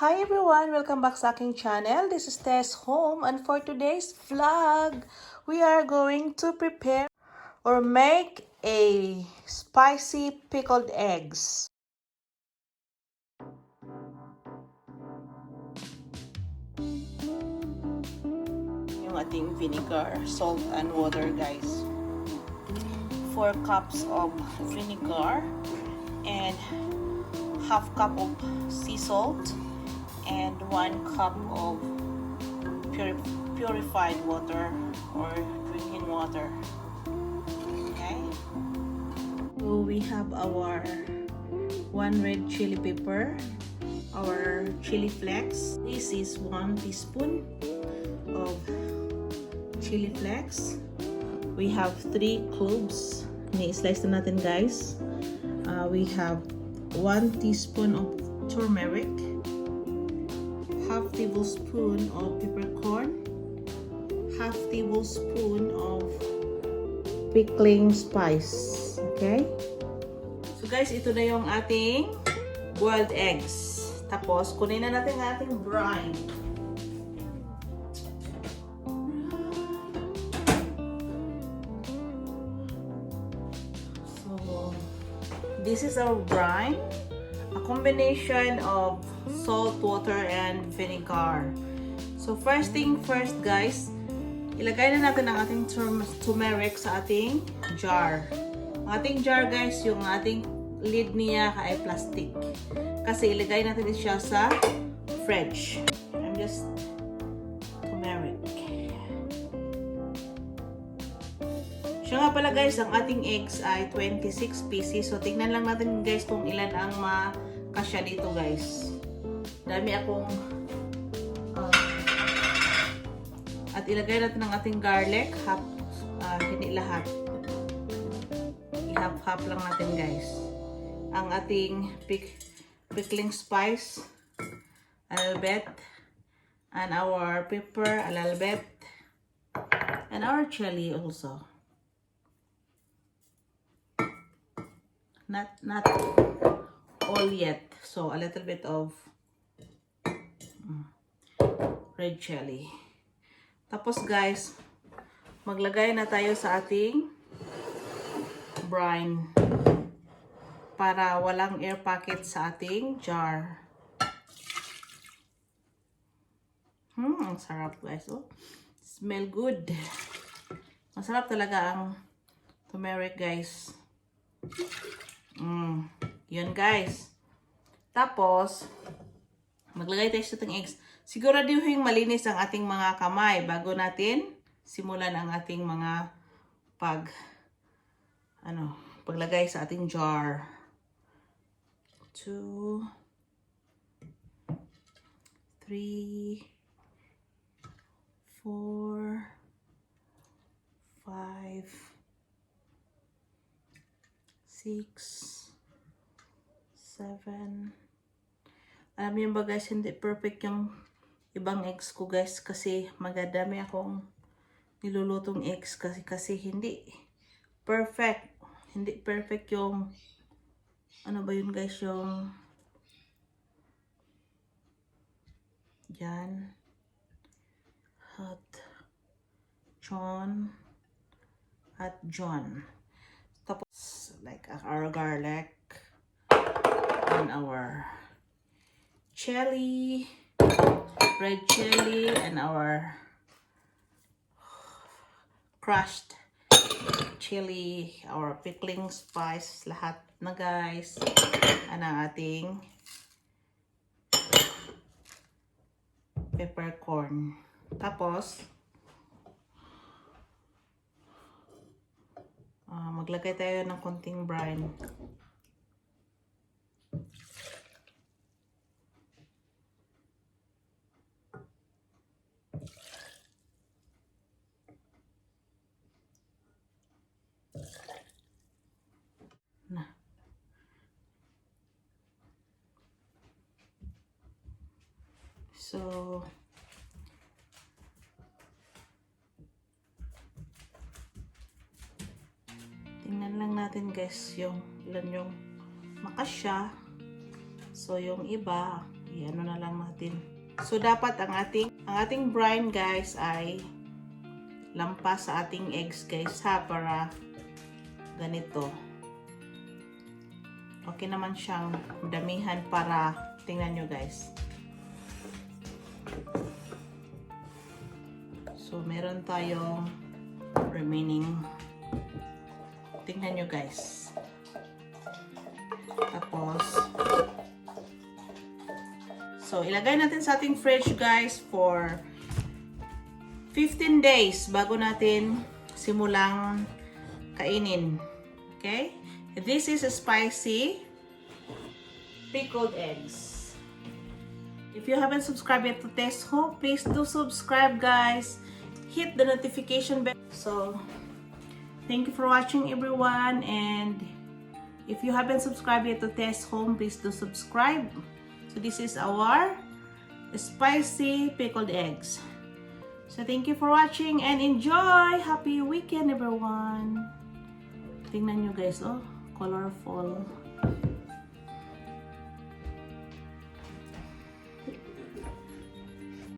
Hi everyone! Welcome back sa aking channel. This is sHome, and for today's vlog, we are going to prepare or make a spicy pickled eggs. Yung ating vinegar, salt, and water, guys. 4 cups of vinegar and half cup of sea salt and 1 cup of purified water or drinking water. Okay, so we have our 1 red chili pepper, our chili flakes. This is 1 teaspoon of chili flakes. We have 3 cloves. Ni-slice na natin, guys. We have 1 teaspoon of turmeric, half tablespoon of peppercorn, half tablespoon of pickling spice. Okay? So guys, ito na yung ating boiled eggs. Tapos, kunin na natin ang ating brine. So, this is our brine. A combination of salt, water, and vinegar. So first thing first, guys, ilagay na natin ang ating turmeric sa ating jar. Ang ating jar, guys, yung ating lid niya ay plastic. Kasi ilagay natin siya sa fridge. I'm just turmeric. Siya nga pala, guys, ang ating eggs ay 26 pieces. So, tingnan lang natin, guys, kung ilan ang makasya dito, guys. Dami akong at ilagay natin ang ating garlic. Half, hindi lahat. I-half-half lang natin, guys. Ang ating pickling spice, a little bit. And our pepper, a little bit. And our chili also. Not all yet. So, a little bit of red chili. Tapos, guys, maglagay na tayo sa ating brine para walang air pocket sa ating jar. Ang sarap, guys. Oh, smell good. Masarap talaga ang turmeric, guys. Yun, guys. Tapos, maglagay tayo sa ating eggs. Siguraduhin malinis ang ating mga kamay bago natin simulan ang ating mga paglagay sa ating jar. 2, 3, 4, 5, 6, 7. Alam niyo ba, guys, hindi perfect yung ibang eggs ko, guys, kasi magadami akong nilulutong eggs kasi hindi perfect. Hindi perfect yung ano ba yun, guys, yung yan. Hot John at John. Tapos, like our garlic and our chili, red chili, and our crushed chili, our pickling spice, lahat na, guys. Ang ating peppercorn. Tapos, maglagay tayo ng konting brine. So, tingnan lang natin, guys, yung ilan yung makasya. So, yung iba, i-ano na lang natin. natin. So dapat ang ating brine guys ay lampas sa ating eggs guys ha, para ganito. Okay naman siyang damihan para tingnan nyo guys. So meron tayong remaining. Tingnan nyo guys. Tapos so ilagay natin sa ating fridge guys for 15 days bago natin simulang kainin. Okay? This is a spicy pickled eggs. If you haven't subscribed yet to sHome, please do subscribe guys. Hit the notification bell. So, thank you for watching everyone, and if you haven't subscribed yet to sHome, please do subscribe. So this is our spicy pickled eggs. So thank you for watching and enjoy! Happy weekend everyone! Tingnan nyo guys, oh, colorful.